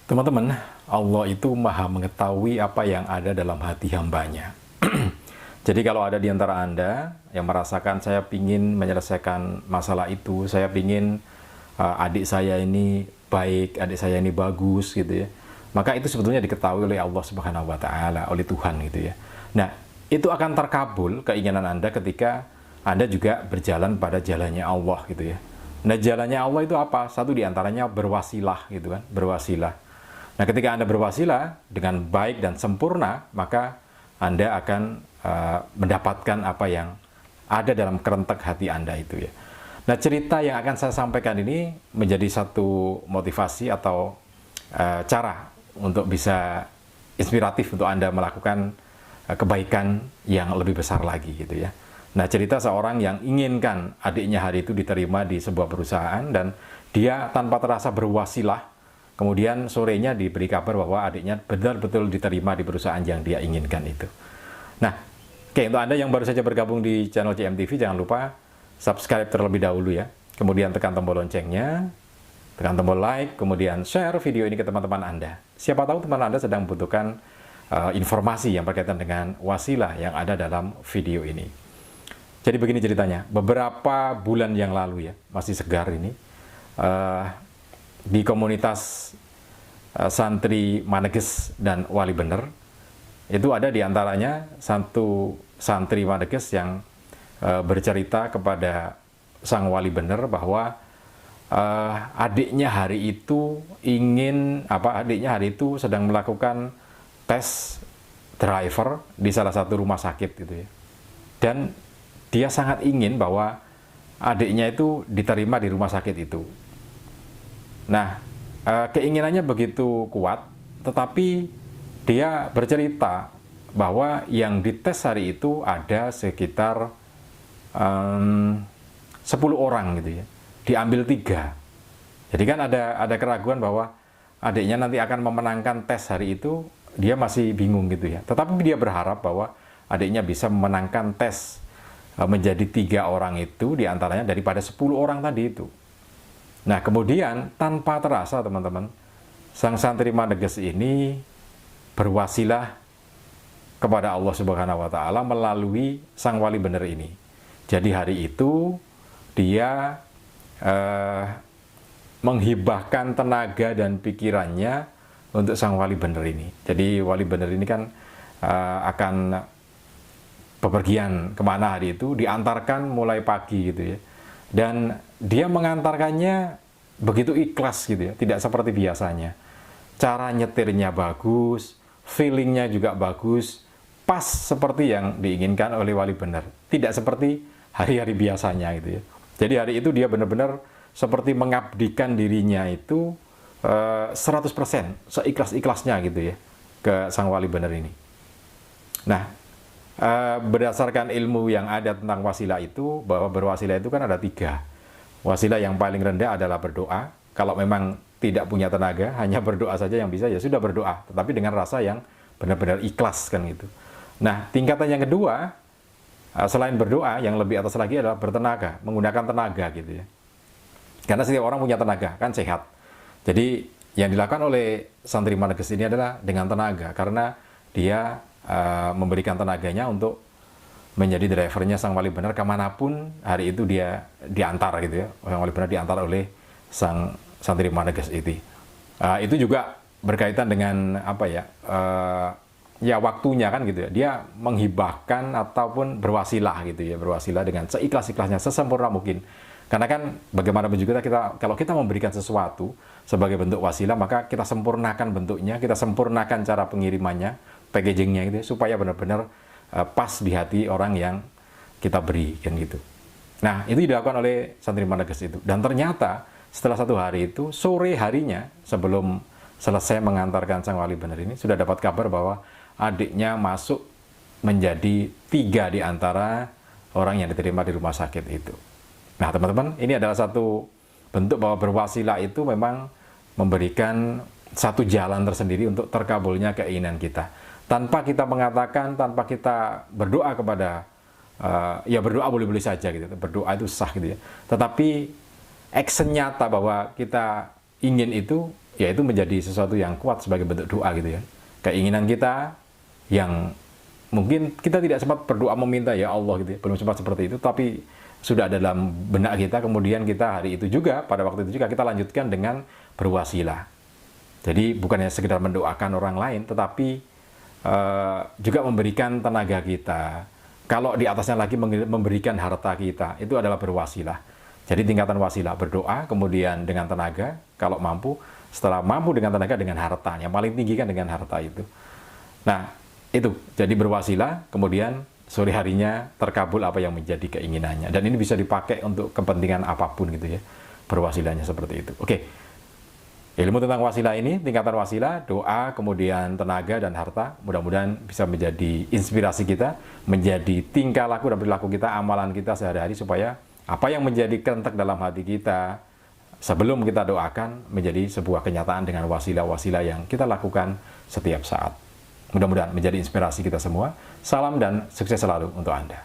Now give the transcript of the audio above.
Teman-teman, Allah itu maha mengetahui apa yang ada dalam hati hambanya. Jadi kalau ada di antara Anda yang merasakan saya pingin menyelesaikan masalah itu, saya pingin adik saya ini baik, adik saya ini bagus gitu ya. Maka itu sebetulnya diketahui oleh Allah Subhanahu wa taala, oleh Tuhan gitu ya. Nah, itu akan terkabul keinginan Anda ketika Anda juga berjalan pada jalannya Allah gitu ya. Nah, jalannya Allah itu apa? Satu di antaranya berwasilah gitu kan, berwasilah. Nah, ketika Anda berwasilah dengan baik dan sempurna, maka Anda akan mendapatkan apa yang ada dalam kerentek hati Anda itu ya. Nah, cerita yang akan saya sampaikan ini menjadi satu motivasi atau cara untuk bisa inspiratif untuk Anda melakukan kebaikan yang lebih besar lagi gitu ya. Nah, cerita seorang yang inginkan adiknya hari itu diterima di sebuah perusahaan dan dia tanpa terasa berwasilah. Kemudian sorenya diberi kabar bahwa adiknya benar-betul diterima di perusahaan yang dia inginkan itu. Nah, oke, untuk Anda yang baru saja bergabung di channel CMTV, jangan lupa subscribe terlebih dahulu ya. Kemudian tekan tombol loncengnya, tekan tombol like, kemudian share video ini ke teman-teman Anda. Siapa tahu teman Anda sedang membutuhkan informasi yang berkaitan dengan wasilah yang ada dalam video ini. Jadi begini ceritanya, beberapa bulan yang lalu ya, masih segar ini, di komunitas santri Maneges dan Wali Bener, itu ada di antaranya satu santri Maneges yang bercerita kepada sang Wali Bener bahwa adiknya hari itu adiknya hari itu sedang melakukan tes driver di salah satu rumah sakit gitu ya. Dan dia sangat ingin bahwa adiknya itu diterima di rumah sakit itu. Nah, keinginannya begitu kuat, tetapi dia bercerita bahwa yang dites hari itu ada sekitar 10 orang gitu ya, diambil 3. Jadi kan ada keraguan bahwa adiknya nanti akan memenangkan tes hari itu, dia masih bingung gitu ya. Tetapi dia berharap bahwa adiknya bisa memenangkan tes menjadi 3 orang itu diantaranya daripada 10 orang tadi itu. Nah, kemudian tanpa terasa teman-teman, sang santri Maneges ini berwasilah kepada Allah Subhanahu wa taala melalui sang Wali Bener ini. Jadi hari itu dia menghibahkan tenaga dan pikirannya untuk sang Wali Bener ini. Jadi Wali Bener ini kan akan bepergian kemana hari itu, diantarkan mulai pagi gitu ya. Dan dia mengantarkannya begitu ikhlas gitu ya, tidak seperti biasanya. Cara nyetirnya bagus, feelingnya juga bagus, pas seperti yang diinginkan oleh Wali Bener. Tidak seperti hari-hari biasanya gitu ya. Jadi hari itu dia benar-benar seperti mengabdikan dirinya itu 100%, seikhlas-ikhlasnya gitu ya, ke sang Wali Bener ini. Nah, berdasarkan ilmu yang ada tentang wasilah itu, bahwa berwasilah itu kan ada 3. Wasilah yang paling rendah adalah berdoa. Kalau memang tidak punya tenaga, hanya berdoa saja yang bisa, ya sudah berdoa, tetapi dengan rasa yang benar-benar ikhlas kan gitu. Nah, tingkatan yang kedua, selain berdoa, yang lebih atas lagi adalah bertenaga, menggunakan tenaga gitu ya. Karena setiap orang punya tenaga, kan sehat. Jadi yang dilakukan oleh santri Maneges ini adalah dengan tenaga, karena dia memberikan tenaganya untuk menjadi drivernya sang Wali Bener kemanapun hari itu dia diantar gitu ya. Sang Wali Bener diantar oleh sang santri Maneges itu. Itu juga berkaitan dengan apa ya? Ya waktunya kan gitu ya. Dia menghibahkan ataupun berwasilah gitu ya, berwasilah dengan seikhlas-ikhlasnya, sesempurna mungkin. Karena kan bagaimanapun juga kita kalau kita memberikan sesuatu sebagai bentuk wasilah, maka kita sempurnakan bentuknya, kita sempurnakan cara pengirimannya, packagingnya gitu ya, supaya benar-benar pas di hati orang yang kita beri kan gitu. Nah, itu dilakukan oleh santri Maneges itu. Dan ternyata setelah 1 hari itu, sore harinya sebelum selesai mengantarkan sang Wali Bener ini, sudah dapat kabar bahwa adiknya masuk menjadi 3 di antara orang yang diterima di rumah sakit itu. Nah, teman-teman, ini adalah satu bentuk bahwa berwasilah itu memang memberikan satu jalan tersendiri untuk terkabulnya keinginan kita. Tanpa kita mengatakan, tanpa kita berdoa kepada, ya berdoa boleh-boleh saja gitu, berdoa itu sah gitu ya. Tetapi action nyata bahwa kita ingin itu ya itu menjadi sesuatu yang kuat sebagai bentuk doa gitu ya. Keinginan kita yang mungkin kita tidak sempat berdoa meminta ya Allah gitu ya, belum sempat seperti itu, tapi sudah ada dalam benak kita, kemudian kita hari itu juga, pada waktu itu juga kita lanjutkan dengan berwasilah. Jadi bukannya sekedar mendoakan orang lain, tetapi juga memberikan tenaga kita. Kalau di atasnya lagi memberikan harta kita, itu adalah berwasilah. Jadi tingkatan wasilah, berdoa, kemudian dengan tenaga, kalau mampu, setelah mampu dengan tenaga, dengan harta. Yang paling tinggi kan dengan harta itu. Nah, itu, jadi berwasilah, kemudian sore harinya terkabul apa yang menjadi keinginannya. Dan ini bisa dipakai untuk kepentingan apapun gitu ya, berwasilahnya seperti itu. Oke, ilmu tentang wasilah ini, tingkatan wasilah, doa, kemudian tenaga dan harta, mudah-mudahan bisa menjadi inspirasi kita, menjadi tingkah laku dan perilaku kita, amalan kita sehari-hari, supaya apa yang menjadi kerentek dalam hati kita sebelum kita doakan menjadi sebuah kenyataan dengan wasilah-wasilah yang kita lakukan setiap saat. Mudah-mudahan menjadi inspirasi kita semua. Salam dan sukses selalu untuk Anda.